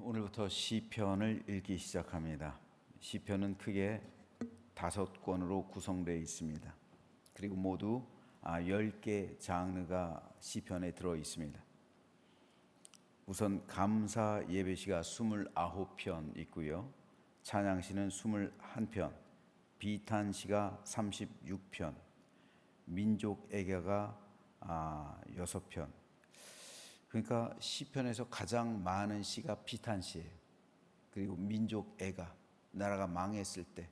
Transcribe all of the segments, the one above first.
오늘부터 시편을 읽기 시작합니다. 시편은 크게 5권으로 구성되어 있습니다. 그리고 모두 10개 장르가 시편에 들어 있습니다. 우선 감사 예배시가 29편 있고요. 찬양시는 21편, 비탄시가 36편, 민족 애가가 6편. 그러니까 시편에서 가장 많은 시가 비탄시예요. 그리고 민족 애가, 나라가 망했을 때,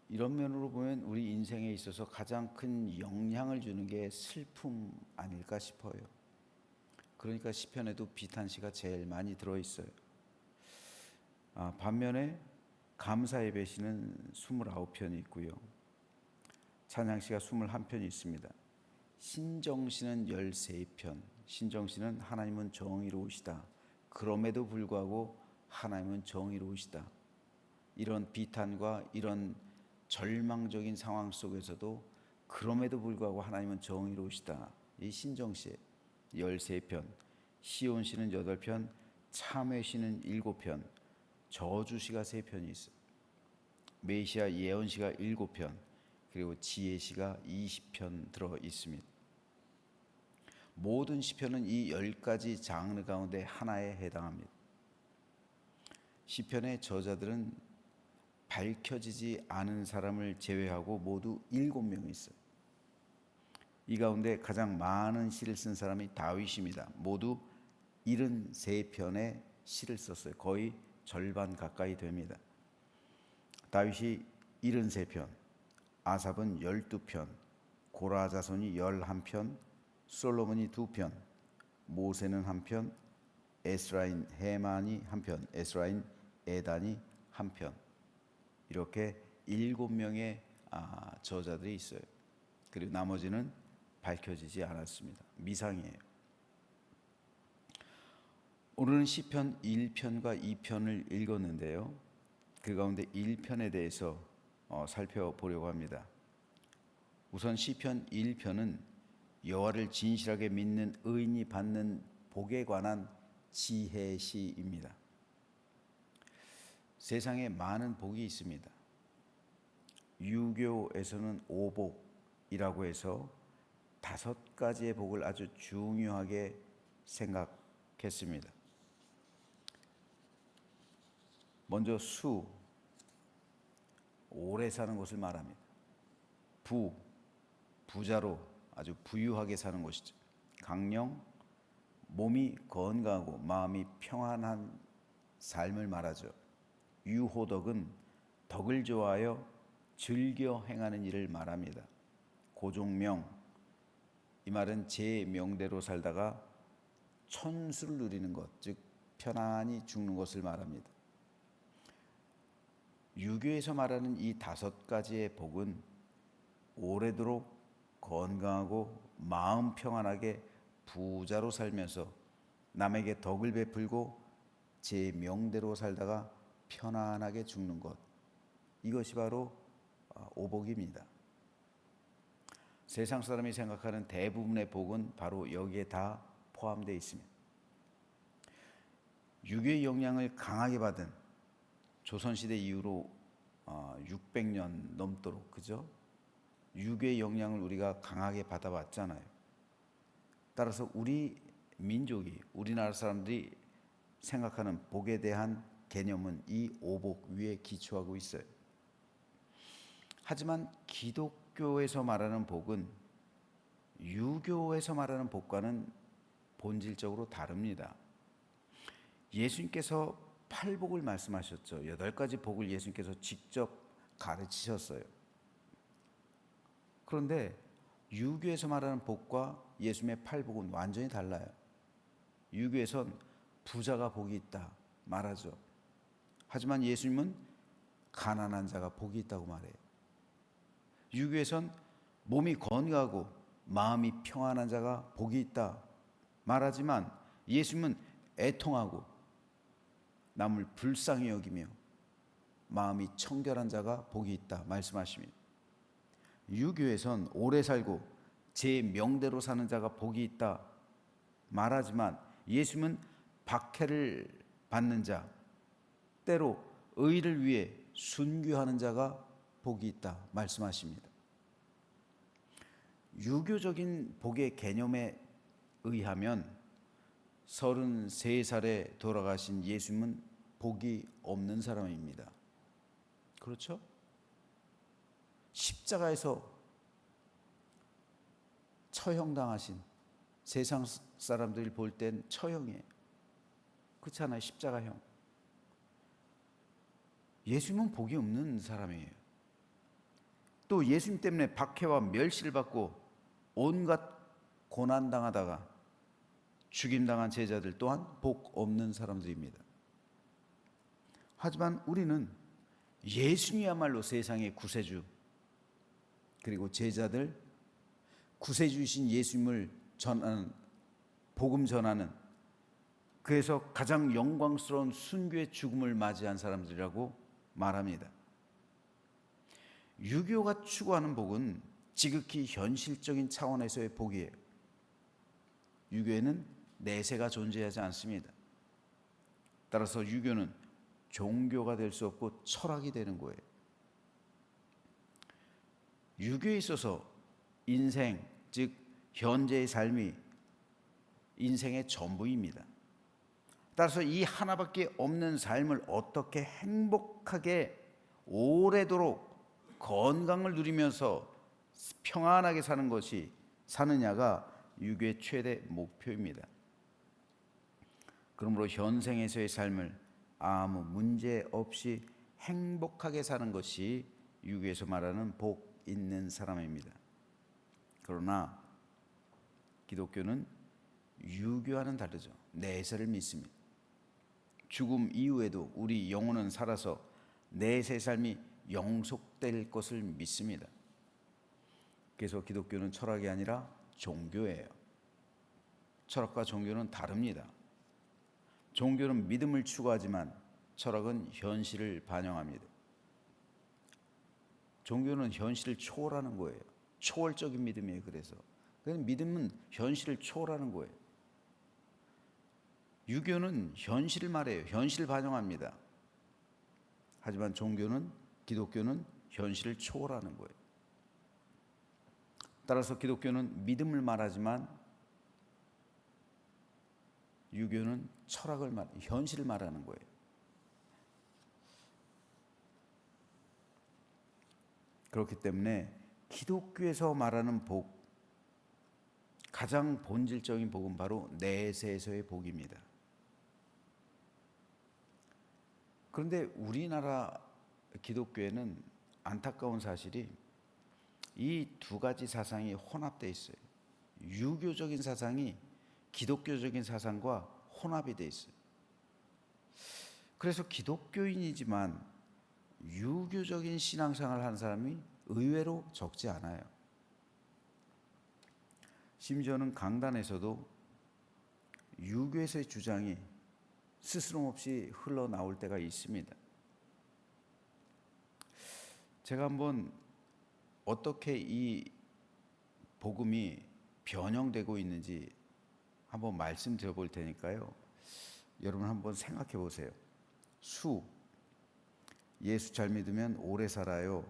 이런 면으로 보면 우리 인생에 있어서 가장 큰 영향을 주는 게 슬픔 아닐까 싶어요. 그러니까 시편에도 비탄시가 제일 많이 들어있어요. 반면에 감사 예배시는 29편이 있고요. 찬양시가 21편이 있습니다. 신정시는 13편. 신정시는 하나님은 정의로우시다. 그럼에도 불구하고 하나님은 정의로우시다. 이런 비탄과 이런 절망적인 상황 속에서도 그럼에도 불구하고 하나님은 정의로우시다. 이 신정시 13편, 시온시는 8편, 참회시는 7편, 저주시가 3편이 있어요. 메시아 예언시가 7편, 그리고 지혜시가 20편 들어 있습니다. 모든 시편은 이 10가지 장르 가운데 하나에 해당합니다. 시편의 저자들은 밝혀지지 않은 사람을 제외하고 모두 7명이 있어요. 이 가운데 가장 많은 시를 쓴 사람이 다윗입니다. 모두 73편의 시를 썼어요. 거의 절반 가까이 됩니다. 다윗이 73편, 아삽은 12편, 고라 자손이 11편, 솔로몬이 2편, 모세는 1편, 에스라인 헤만이 1편, 에스라인 에단이 1편. 이렇게 7명의 저자들이 있어요. 그리고 나머지는 밝혀지지 않았습니다. 미상이에요. 오늘은 시편 1편과 2편을 읽었는데요. 그 가운데 1편에 대해서 살펴보려고 합니다. 우선 시편 1편은 여호와를 진실하게 믿는 의인이 받는 복에 관한 지혜시입니다. 세상에 많은 복이 있습니다. 유교에서는 오복이라고 해서 5가지의 복을 아주 중요하게 생각했습니다. 먼저 수, 오래 사는 것을 말합니다. 부, 부자로 아주 부유하게 사는 것이죠. 강령, 몸이 건강하고 마음이 평안한 삶을 말하죠. 유호덕은 덕을 좋아하여 즐겨 행하는 일을 말합니다. 고종명, 이 말은 제 명대로 살다가 천수를 누리는 것, 즉 편안히 죽는 것을 말합니다. 유교에서 말하는 이 5가지의 복은 오래도록 건강하고 마음 평안하게 부자로 살면서 남에게 덕을 베풀고 제 명대로 살다가 편안하게 죽는 것, 이것이 바로 오복입니다. 세상 사람이 생각하는 대부분의 복은 바로 여기에 다 포함되어 있습니다. 유교의 영향을 강하게 받은 조선시대 이후로 600년 넘도록, 그죠? 유교의 영향을 우리가 강하게 받아왔잖아요. 따라서 우리 민족이, 우리나라 사람들이 생각하는 복에 대한 개념은 이 오복 위에 기초하고 있어요. 하지만 기독교에서 말하는 복은 유교에서 말하는 복과는 본질적으로 다릅니다. 예수님께서 8복을 말씀하셨죠. 8가지 복을 예수님께서 직접 가르치셨어요. 그런데 유교에서 말하는 복과 예수님의 8복은 완전히 달라요. 유교에선 부자가 복이 있다 말하죠. 하지만 예수님은 가난한 자가 복이 있다고 말해요. 유교에선 몸이 건강하고 마음이 평안한 자가 복이 있다 말하지만 예수님은 애통하고 남을 불쌍히 여기며 마음이 청결한 자가 복이 있다 말씀하십니다. 유교에선 오래 살고 제 명대로 사는 자가 복이 있다 말하지만 예수님은 박해를 받는 자, 때로 의를 위해 순교하는 자가 복이 있다 말씀하십니다. 유교적인 복의 개념에 의하면 33살에 돌아가신 예수님은 복이 없는 사람입니다. 그렇죠? 십자가에서 처형당하신, 세상 사람들이 볼 땐 처형이에요. 그렇지 않아요? 십자가형. 예수님은 복이 없는 사람이에요. 또 예수님 때문에 박해와 멸시를 받고 온갖 고난당하다가 죽임당한 제자들 또한 복 없는 사람들입니다. 하지만 우리는 예수님이야말로 세상의 구세주, 그리고 제자들 구세주이신 예수님을 전하는, 복음 전하는, 그래서 가장 영광스러운 순교의 죽음을 맞이한 사람들이라고 말합니다. 유교가 추구하는 복은 지극히 현실적인 차원에서의 복이에요. 유교에는 내세가 존재하지 않습니다. 따라서 유교는 종교가 될 수 없고 철학이 되는 거예요. 유교에 있어서 인생, 즉 현재의 삶이 인생의 전부입니다. 따라서 이 하나밖에 없는 삶을 어떻게 행복하게 오래도록 건강을 누리면서 평안하게 사느냐가 유교의 최대 목표입니다. 그러므로 현생에서의 삶을 아무 문제 없이 행복하게 사는 것이 유교에서 말하는 복 있는 사람입니다. 그러나 기독교는 유교와는 다르죠. 내세를 믿습니다. 죽음 이후에도 우리 영혼은 살아서 내세 삶이 영속될 것을 믿습니다. 그래서 기독교는 철학이 아니라 종교예요. 철학과 종교는 다릅니다. 종교는 믿음을 추구하지만 철학은 현실을 반영합니다. 종교는 현실을 초월하는 거예요. 초월적인 믿음이에요. 그래서 믿음은 현실을 초월하는 거예요. 유교는 현실을 말해요. 현실을 반영합니다. 하지만 종교는, 기독교는 현실을 초월하는 거예요. 따라서 기독교는 믿음을 말하지만 유교는 철학을 현실을 말하는 거예요. 그렇기 때문에 기독교에서 말하는 복, 가장 본질적인 복은 바로 내세에서의 복입니다. 그런데 우리나라 기독교에는 안타까운 사실이 이 두 가지 사상이 혼합되어 있어요. 유교적인 사상이 기독교적인 사상과 혼합이 되어 있어요. 그래서 기독교인이지만 유교적인 신앙생활을 하는 사람이 의외로 적지 않아요. 심지어는 강단에서도 유교에서의 주장이 스스럼없이 흘러나올 때가 있습니다. 제가 한번 어떻게 이 복음이 변형되고 있는지 한번 말씀드려 볼 테니까요. 여러분 한번 생각해 보세요. 예수 잘 믿으면 오래 살아요.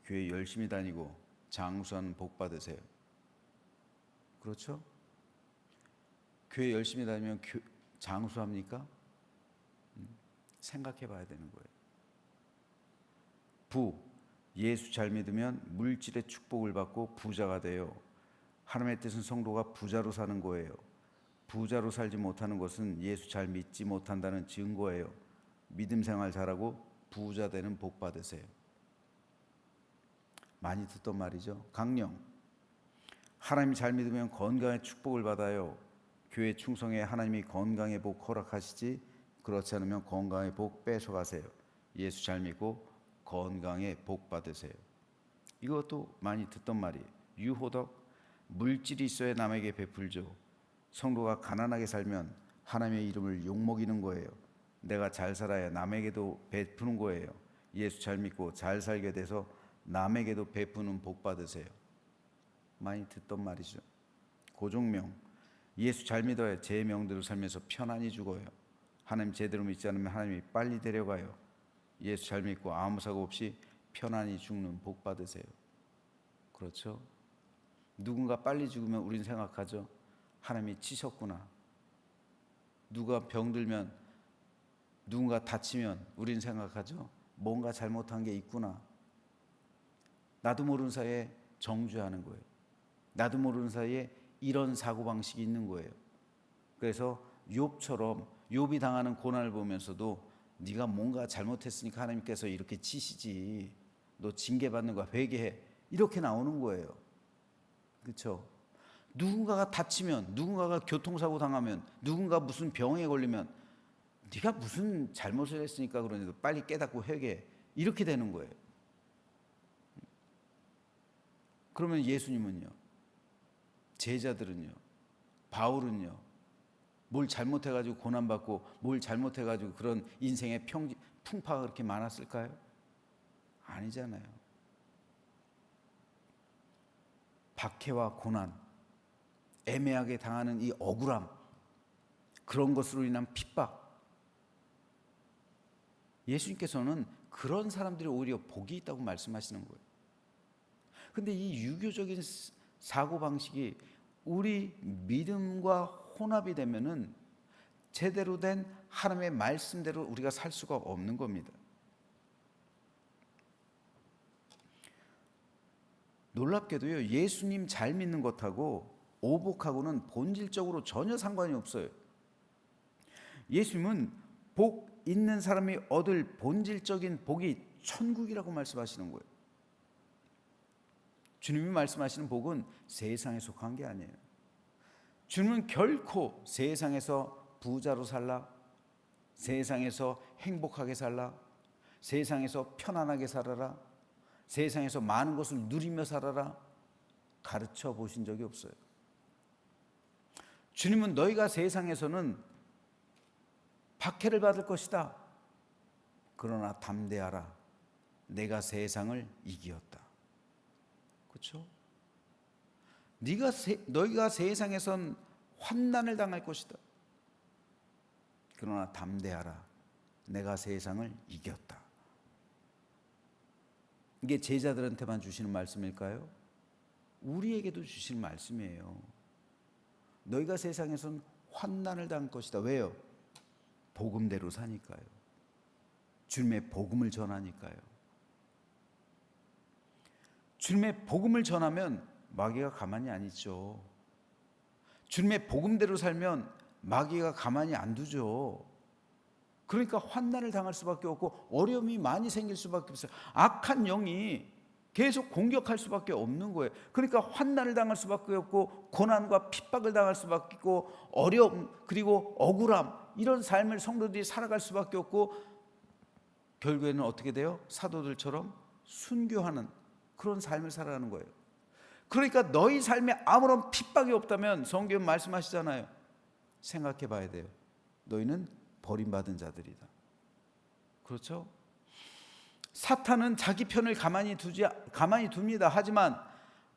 교회 열심히 다니고 장수하는 복 받으세요. 그렇죠? 교회 열심히 다니면 장수합니까? 생각해 봐야 되는 거예요. 예수 잘 믿으면 물질의 축복을 받고 부자가 돼요. 하나님의 뜻은 성도가 부자로 사는 거예요. 부자로 살지 못하는 것은 예수 잘 믿지 못한다는 증거예요. 믿음 생활 잘하고 부자 되는 복 받으세요. 많이 듣던 말이죠. 강령, 하나님 잘 믿으면 건강의 축복을 받아요. 교회 충성에 하나님이 건강의 복 허락하시지, 그렇지 않으면 건강의 복 뺏어가세요. 예수 잘 믿고 건강의 복 받으세요. 이것도 많이 듣던 말이에요. 유호덕, 물질이 있어야 남에게 베풀죠. 성도가 가난하게 살면 하나님의 이름을 욕먹이는 거예요. 내가 잘 살아야 남에게도 베푸는 거예요. 예수 잘 믿고 잘 살게 돼서 남에게도 베푸는 복 받으세요. 많이 듣던 말이죠. 고종명, 예수 잘 믿어야 제 명대로 살면서 편안히 죽어요. 하나님 제대로 믿지 않으면 하나님이 빨리 데려가요. 예수 잘 믿고 아무 사고 없이 편안히 죽는 복 받으세요. 그렇죠? 누군가 빨리 죽으면 우린 생각하죠. 하나님이 치셨구나. 누가 병들면, 누군가 다치면 우린 생각하죠. 뭔가 잘못한 게 있구나. 나도 모르는 사이에 정죄하는 거예요. 나도 모르는 사이에 이런 사고방식이 있는 거예요. 그래서 욥처럼 욥이 당하는 고난을 보면서도 네가 뭔가 잘못했으니까 하나님께서 이렇게 치시지, 너 징계받는 거야, 회개해, 이렇게 나오는 거예요. 그렇죠? 누군가가 다치면, 누군가가 교통사고 당하면, 누군가 무슨 병에 걸리면 네가 무슨 잘못을 했으니까 그러니 빨리 깨닫고 회개해, 이렇게 되는 거예요. 그러면 예수님은요, 제자들은요, 바울은요, 뭘 잘못해가지고 고난받고 뭘 잘못해가지고 그런 인생의 풍파가 그렇게 많았을까요? 아니잖아요. 박해와 고난, 애매하게 당하는 이 억울함, 그런 것으로 인한 핍박, 예수님께서는 그런 사람들이 오히려 복이 있다고 말씀하시는 거예요. 근데 이 유교적인 사고방식이 우리 믿음과 혼합이 되면은 제대로 된 하나님의 말씀대로 우리가 살 수가 없는 겁니다. 놀랍게도요, 예수님 잘 믿는 것하고 오복하고는 본질적으로 전혀 상관이 없어요. 예수님은 복 있는 사람이 얻을 본질적인 복이 천국이라고 말씀하시는 거예요. 주님이 말씀하시는 복은 세상에 속한 게 아니에요. 주님은 결코 세상에서 부자로 살라, 세상에서 행복하게 살라, 세상에서 편안하게 살아라, 세상에서 많은 것을 누리며 살아라 가르쳐 보신 적이 없어요. 주님은 너희가 세상에서는 박해를 받을 것이다. 그러나 담대하라. 내가 세상을 이기었다. 그렇죠? 너희가 세상에선 환난을 당할 것이다. 그러나 담대하라. 내가 세상을 이겼다. 이게 제자들한테만 주시는 말씀일까요? 우리에게도 주시는 말씀이에요. 너희가 세상에선 환난을 당할 것이다. 왜요? 복음대로 사니까요. 주님의 복음을 전하니까요. 주님의 복음을 전하면 마귀가 가만히 안 있죠. 주님의 복음대로 살면 마귀가 가만히 안 두죠. 그러니까 환난을 당할 수밖에 없고 어려움이 많이 생길 수밖에 없어요. 악한 영이 계속 공격할 수밖에 없는 거예요. 그러니까 환난을 당할 수밖에 없고 고난과 핍박을 당할 수밖에 없고 어려움 그리고 억울함, 이런 삶을 성도들이 살아갈 수밖에 없고 결국에는 어떻게 돼요? 사도들처럼 순교하는 그런 삶을 살아가는 거예요. 그러니까 너희 삶에 아무런 핍박이 없다면 성경 말씀하시잖아요. 생각해 봐야 돼요. 너희는 버림받은 자들이다. 그렇죠? 사탄은 자기 편을 가만히 둡니다. 하지만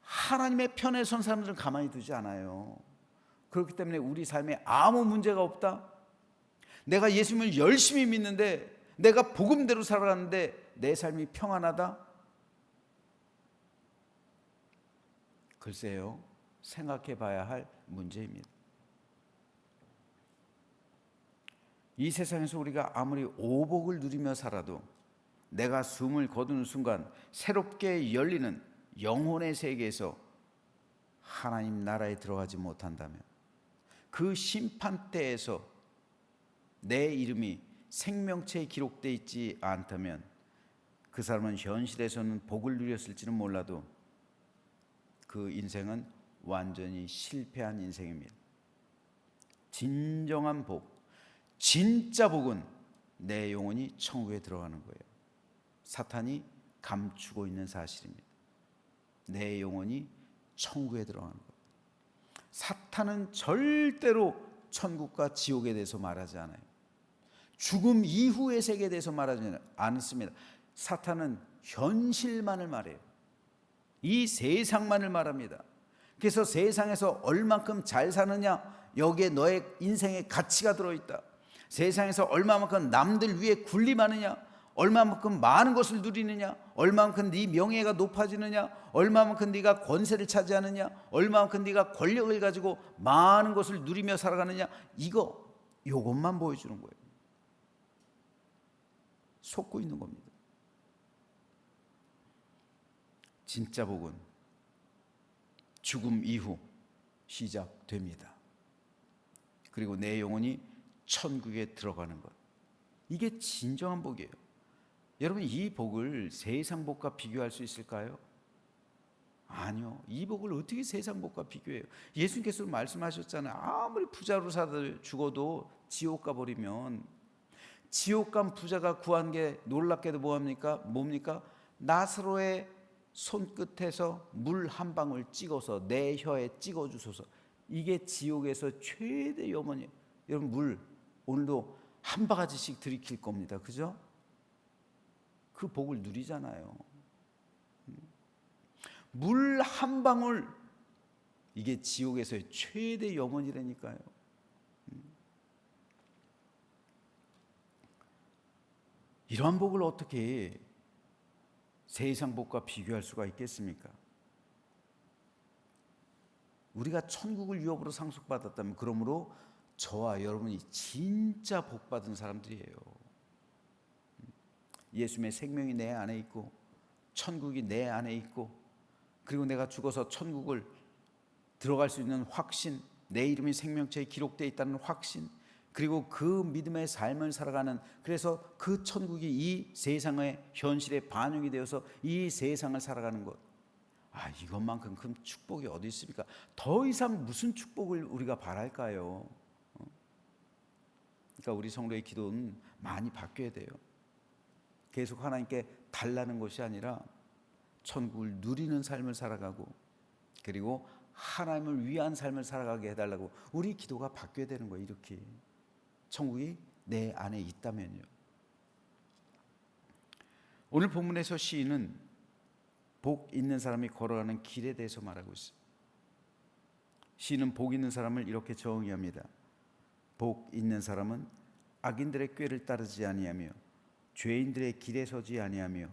하나님의 편에 선 사람들은 가만히 두지 않아요. 그렇기 때문에 우리 삶에 아무 문제가 없다. 내가 예수님을 열심히 믿는데, 내가 복음대로 살아가는데 내 삶이 평안하다? 글쎄요, 생각해 봐야 할 문제입니다. 이 세상에서 우리가 아무리 오복을 누리며 살아도 내가 숨을 거두는 순간 새롭게 열리는 영혼의 세계에서 하나님 나라에 들어가지 못한다면, 그 심판대에서 내 이름이 생명체에 기록되어 있지 않다면 그 사람은 현실에서는 복을 누렸을지는 몰라도 그 인생은 완전히 실패한 인생입니다. 진정한 복, 진짜 복은 내 영혼이 천국에 들어가는 거예요. 사탄이 감추고 있는 사실입니다. 내 영혼이 천국에 들어가는 거예요. 사탄은 절대로 천국과 지옥에 대해서 말하지 않아요. 죽음 이후의 세계에 대해서 말하지 않습니다. 사탄은 현실만을 말해요. 이 세상만을 말합니다. 그래서 세상에서 얼만큼 잘 사느냐, 여기에 너의 인생의 가치가 들어있다. 세상에서 얼마만큼 남들 위에 군림하느냐, 얼마만큼 많은 것을 누리느냐, 얼마만큼 네 명예가 높아지느냐, 얼마만큼 네가 권세를 차지하느냐, 얼마만큼 네가 권력을 가지고 많은 것을 누리며 살아가느냐, 요것만 보여주는 거예요. 속고 있는 겁니다. 진짜 복은 죽음 이후 시작됩니다. 그리고 내 영혼이 천국에 들어가는 것, 이게 진정한 복이에요. 여러분, 이 복을 세상 복과 비교할 수 있을까요? 아니요. 이 복을 어떻게 세상 복과 비교해요? 예수님께서 말씀하셨잖아요. 아무리 부자로 살아 죽어도 지옥 가버리면, 지옥 간 부자가 구한 게 놀랍게도 뭡니까? 나사로의 손끝에서 물 한 방울 찍어서 내 혀에 찍어 주소서. 이게 지옥에서 최대 염원이에요. 여러분, 물 오늘도 한 바가지씩 들이킬 겁니다. 그죠? 그 복을 누리잖아요. 물 한 방울, 이게 지옥에서의 최대 염원이라니까요. 이러한 복을 어떻게 세상 복과 비교할 수가 있겠습니까? 우리가 천국을 유업으로 상속받았다면, 그러므로 저와 여러분이 진짜 복받은 사람들이에요. 예수님의 생명이 내 안에 있고, 천국이 내 안에 있고, 그리고 내가 죽어서 천국을 들어갈 수 있는 확신, 내 이름이 생명冊에 기록되어 있다는 확신, 그리고 그 믿음의 삶을 살아가는, 그래서 그 천국이 이 세상의 현실에 반영이 되어서 이 세상을 살아가는 것, 이것만큼 큰 축복이 어디 있습니까? 더 이상 무슨 축복을 우리가 바랄까요? 그러니까 우리 성도의 기도는 많이 바뀌어야 돼요. 계속 하나님께 달라는 것이 아니라 천국을 누리는 삶을 살아가고, 그리고 하나님을 위한 삶을 살아가게 해달라고 우리 기도가 바뀌어야 되는 거예요. 이렇게 천국이 내 안에 있다면요. 오늘 본문에서 시인은 복 있는 사람이 걸어가는 길에 대해서 말하고 있어요. 시인은 복 있는 사람을 이렇게 정의합니다. 복 있는 사람은 악인들의 꾀를 따르지 아니하며 죄인들의 길에 서지 아니하며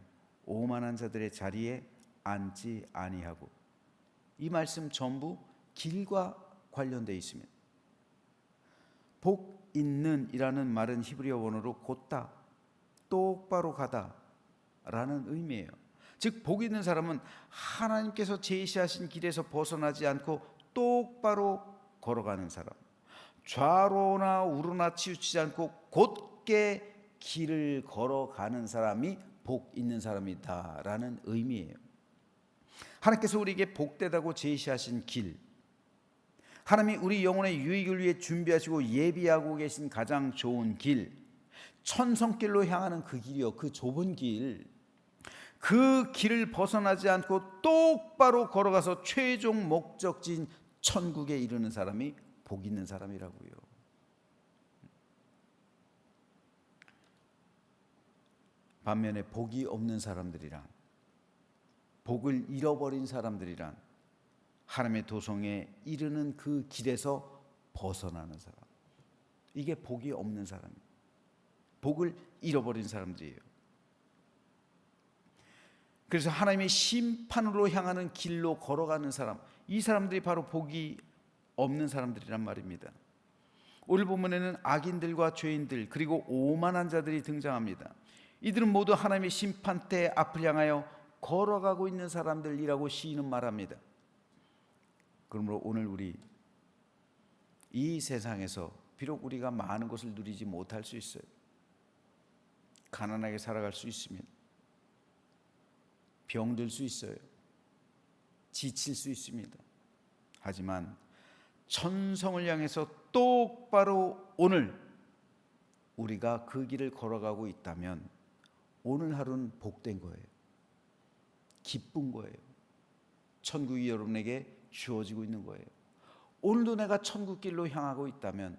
오만한 자들의 자리에 앉지 아니하고. 이 말씀 전부 길과 관련되어 있습니다. 복 있는 이라는 말은 히브리어 원어로 곧다, 똑바로 가다 라는 의미예요. 즉, 복 있는 사람은 하나님께서 제시하신 길에서 벗어나지 않고 똑바로 걸어가는 사람, 좌로나 우로나 치우치지 않고 곧게 길을 걸어가는 사람이 복 있는 사람이다라는 의미예요. 하나님께서 우리에게 복되다고 제시하신 길, 하나님이 우리 영혼의 유익을 위해 준비하시고 예비하고 계신 가장 좋은 길, 천성길로 향하는 그 길이요, 그 좁은 길, 그 길을 벗어나지 않고 똑바로 걸어가서 최종 목적지인 천국에 이르는 사람이 복 있는 사람이라고요. 반면에 복이 없는 사람들이란, 복을 잃어버린 사람들이란 하나님의 도성에 이르는 그 길에서 벗어나는 사람, 이게 복이 없는 사람이에요. 복을 잃어버린 사람들이에요. 그래서 하나님의 심판으로 향하는 길로 걸어가는 사람, 이 사람들이 바로 복이 없는 사람들이란 말입니다. 오늘 본문에는 악인들과 죄인들 그리고 오만한 자들이 등장합니다. 이들은 모두 하나님의 심판대 앞을 향하여 걸어가고 있는 사람들이라고 시인은 말합니다. 그러므로 오늘 우리 이 세상에서 비록 우리가 많은 것을 누리지 못할 수 있어요. 가난하게 살아갈 수 있습니다. 병들 수 있어요. 지칠 수 있습니다. 하지만 천성을 향해서 똑바로 오늘 우리가 그 길을 걸어가고 있다면 오늘 하루는 복된 거예요. 기쁜 거예요. 천국이 여러분에게 주어지고 있는 거예요. 오늘도 내가 천국 길로 향하고 있다면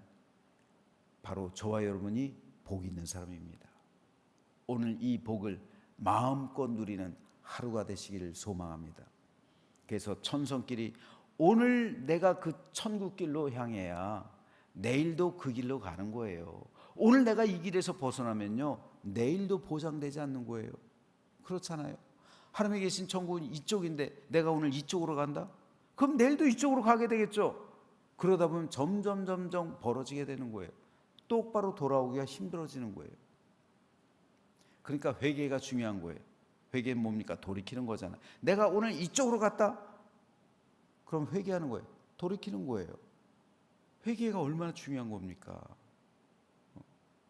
바로 저와 여러분이 복 있는 사람입니다. 오늘 이 복을 마음껏 누리는 하루가 되시기를 소망합니다. 그래서 천성길이, 오늘 내가 그 천국 길로 향해야 내일도 그 길로 가는 거예요. 오늘 내가 이 길에서 벗어나면요, 내일도 보장되지 않는 거예요. 그렇잖아요. 하나님이 계신 천국은 이쪽인데 내가 오늘 이쪽으로 간다? 그럼 내일도 이쪽으로 가게 되겠죠. 그러다 보면 점점 벌어지게 되는 거예요. 똑바로 돌아오기가 힘들어지는 거예요. 그러니까 회개가 중요한 거예요. 회개는 뭡니까? 돌이키는 거잖아요. 내가 오늘 이쪽으로 갔다? 그럼 회개하는 거예요. 돌이키는 거예요. 회개가 얼마나 중요한 겁니까?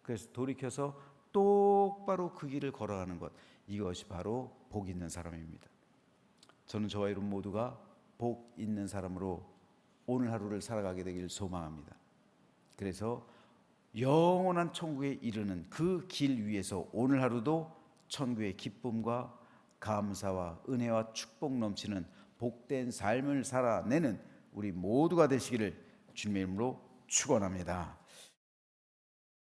그래서 돌이켜서 똑바로 그 길을 걸어가는 것, 이것이 바로 복 있는 사람입니다. 저는 저와 여러분 모두가 복 있는 사람으로 오늘 하루를 살아가게 되길 소망합니다. 그래서 영원한 천국에 이르는 그 길 위에서 오늘 하루도 천국의 기쁨과 감사와 은혜와 축복 넘치는 복된 삶을 살아내는 우리 모두가 되시기를 주님의 이름으로 축원합니다.